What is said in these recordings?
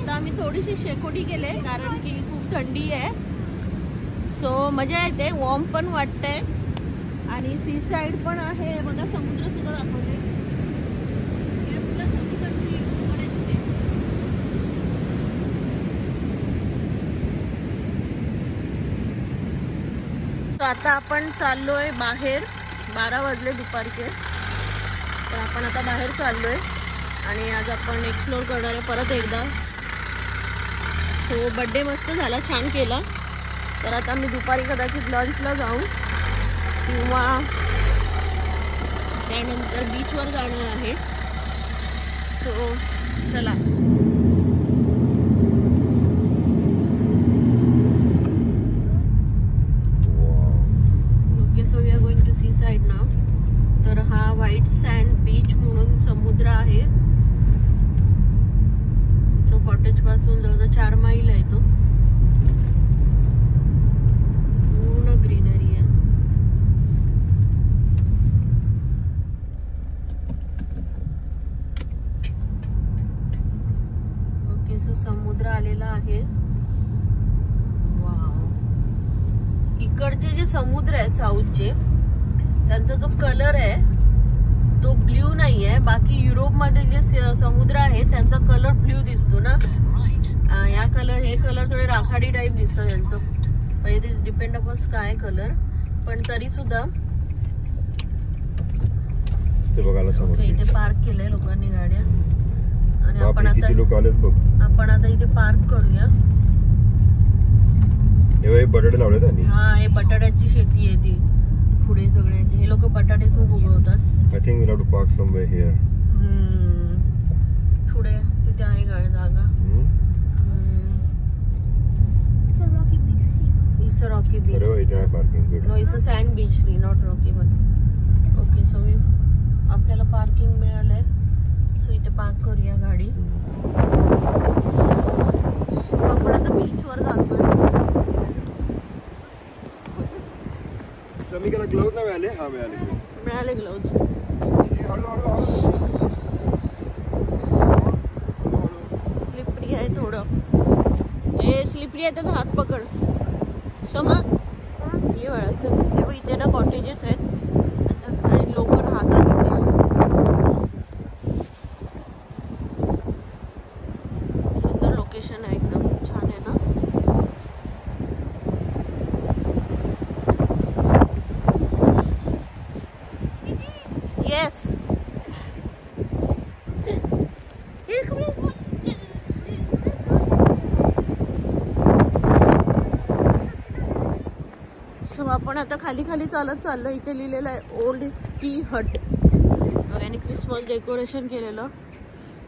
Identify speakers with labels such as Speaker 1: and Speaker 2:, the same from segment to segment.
Speaker 1: आता आम्ही थोडीशी शेकोटी केले कारण की खूप थंडी आहे. सो मजा येते, वॉर्म पण वाटतंय आणि सी साइड पण आहे बघा, समुद्र सुद्धा दाखवते. आता आपण चाललोय बाहेर. 12 वाजले दुपारचे, तर आपण आता बाहेर चाललोय आणि आज आपण एक्सप्लोर करणार आहे परत एकदा. सो बड्डे मस्त झाला, छान केला. तर आता मी दुपारी कदाचित लंचला जाऊ किंवा त्यानंतर बीचवर जाणार आहे. सो चला. Okay, so we are going to seaside now. तर हा व्हाईट सँड बीच म्हणून समुद्र आहे. सो कॉटेज पासून जवळजवळ 4 मैल आहे तो. पूर्ण ग्रीनरी आहे. ओके, सो समुद्र आलेला आहे. वाव. इकडचे जे समुद्र आहेत साऊथचे, त्यांचा जो कलर आहे तो ब्ल्यू नाही आहे. बाकी युरोप मध्ये जे समुद्र आहे त्यांचा कलर ब्ल्यू दिसतो ना. या कलर, हे कलर थोडे राखाडी टाइप दिसतं त्यांचं. म्हणजे ते डिपेंड अपॉन स्काय कलर. पण तरी सुद्धा इथे पार्क केलंय लोकांनी गाड्या. आणि आपण आता इथे पार्क करूया.
Speaker 2: बटाटे लावले.
Speaker 1: हा, हे बटाट्याची शेती आहे ती. पुढे सगळे हे लोक बटाटे खूप उगवतात.
Speaker 2: I think we have to park somewhere here.
Speaker 1: पुढे तिथे आहे जागा. It's a rocky beach.
Speaker 2: Yes.
Speaker 1: No, it's a sand beach, not rocky one. Okay, so आपल्याला पार्किंग मिळालंय. सो इथे पार्क करूया गाडी. सो आपण आता बीचवर जातोय.
Speaker 2: समीकला ग्लोव्ज नाही मिळाले. हा मिळाले
Speaker 1: ग्लोव्ज. स्लिपरी आहे थोडं. हे स्लिपरी आहे, त्याचा हात पकड. समा ये वळाचं. हे बघ, इथे ना कॉटेजेस आहेत आणि लोक राहतात इथे. सुंदर लोकेशन आहे, एकदम छान आहे ना. येस. सो आपण आता खाली चालत चाललो. इथे लिहिलेलं आहे ओल्ड टी हट. आणि क्रिसमस डेकोरेशन केलेलं.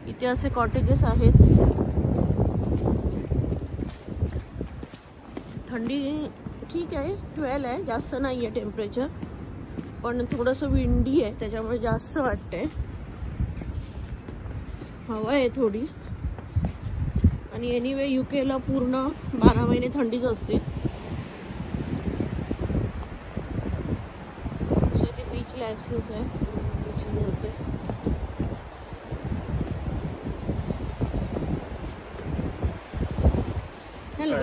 Speaker 1: इथे असे कॉटेजेस आहेत. थंडी ठीक आहे, 12 आहे, जास्त नाही आहे टेम्परेचर. पण थोडंसं विंडी आहे त्याच्यामुळे जास्त वाटतंय. हवा आहे थोडी. आणि एनिवे युकेला पूर्ण 12 महिने थंडीच असते. बीचला ॲक्सेस आहे. बीचला जाते. हॅलो.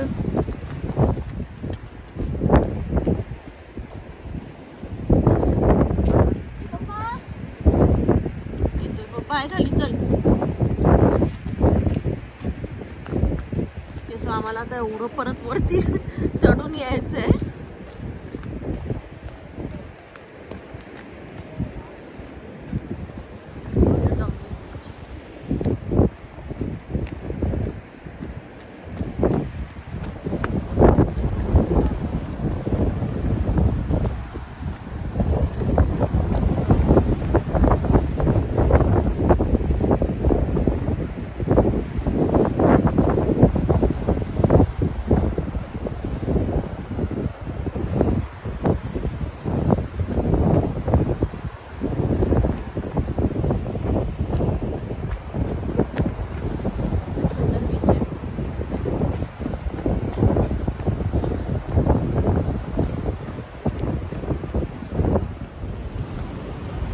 Speaker 1: पाय खाली चल. सो आम्हाला आता एवढं परत वरती चढून यायचंय.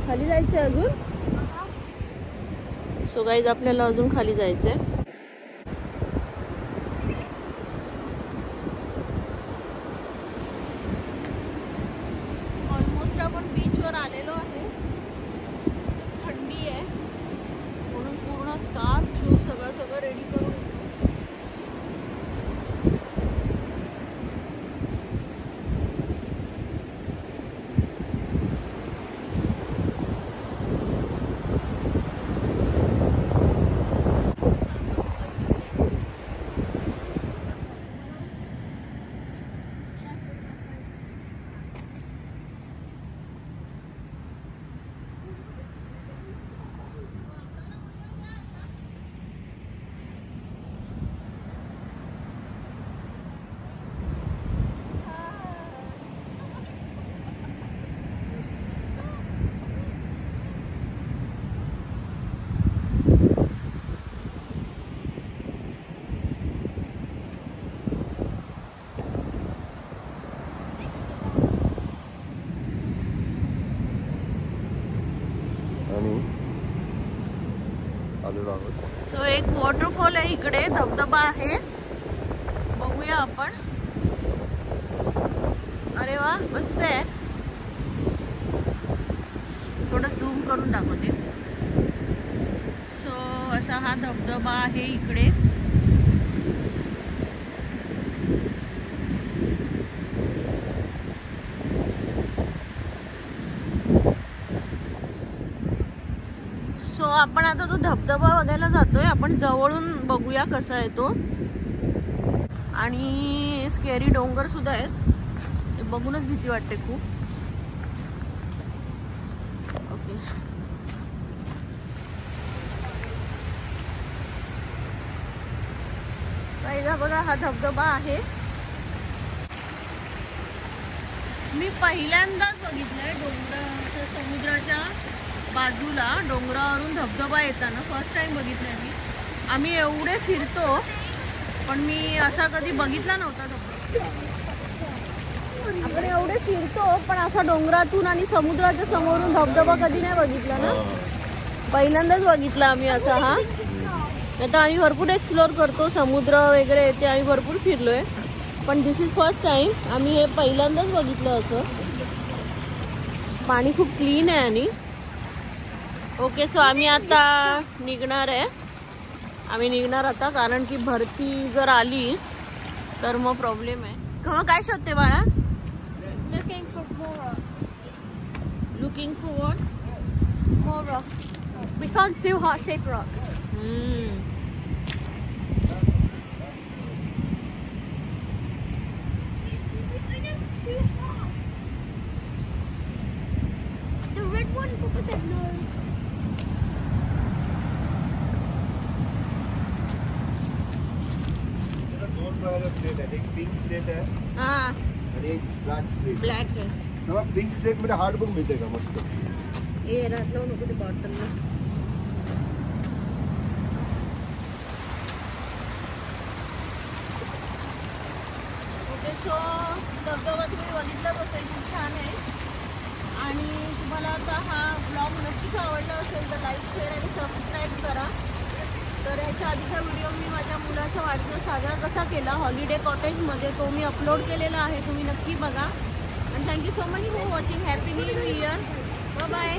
Speaker 1: खाली जायचंय अजून. सो गाईज आपल्याला अजून खाली जायचंय.
Speaker 2: आलेलो आहोत.
Speaker 1: सो एक वॉटरफॉल आहे इकडे, धबधबा आहे, बघूया आपण. अरे वा, मस्त आहे. थोडं झूम करून दाखवते. सो असा हा धबधबा आहे इकडे. सो आपण आता तो धबधबा बघायला जातोय. आपण जवळून बघूया कसा आहे तो. आणि स्केरी डोंगर सुद्धा आहेत, ते बघूनच भीती वाटते खूप. ओके, पहिला बघा हा धबधबा आहे. मी पहिल्यांदाच बघितलंय डोंगराच्या, समुद्राच्या बाजूला डोंगरावरून धबधबा येताना. फर्स्ट टाइम बघितलंय मी. आम्ही एवढे फिरतो पण मी असा कधी बघितला नव्हता धबधबा. आपण एवढे फिरतो पण असा डोंगरातून आणि समुद्राच्या समोरून धबधबा कधी नाही बघितला ना. पहिल्यांदाच बघितला आम्ही असा हा. आता आम्ही भरपूर एक्सप्लोर करतो, समुद्र वगैरे ते आम्ही भरपूर फिरलोय, पण दिस इज फर्स्ट टाइम. आम्ही हे पहिल्यांदाच बघितलं असं. पाणी खूप क्लीन आहे. आणि ओके, सो आम्ही आता निघणार आहे. आम्ही निघणार आता, कारण की भरती जर आली तर मग प्रॉब्लेम आहे. काय शोधते बाळा?
Speaker 3: Looking for more rocks.
Speaker 1: Looking for what?
Speaker 3: More rocks. We found 2 heart-shaped rocks. The red one, Papa said no.
Speaker 2: दोन प्रकारचे स्लेट आहेत. एक पिंक स्लेट आहे
Speaker 1: हा,
Speaker 2: आणि एक ब्लॅक स्लेट.
Speaker 1: ब्लॅक आहे.
Speaker 2: तेव्हा पिंक स्लेट मध्ये हार्ड बुक मिळते का मस्त.
Speaker 1: ए रात लावू नको ते बॉटलला. ओके, सो धबधबा तुम्ही बघितलाच असेल, खूप छान आहे. आणि तुम्हाला आता हा ब्लॉग नक्कीच आवडला असेल तर लाईक, शेअर आणि सबस्क्राईब करा. तर ह्याच्या आधीचा व्हिडिओ मी माझ्या मुलाचा वाढदिवस साजरा कसा केला हॉलिडे कॉटेजमध्ये, तो मी अपलोड केलेला आहे, तुम्ही नक्की बघा. आणि thank you so much for watching. Happy new year. Bye bye.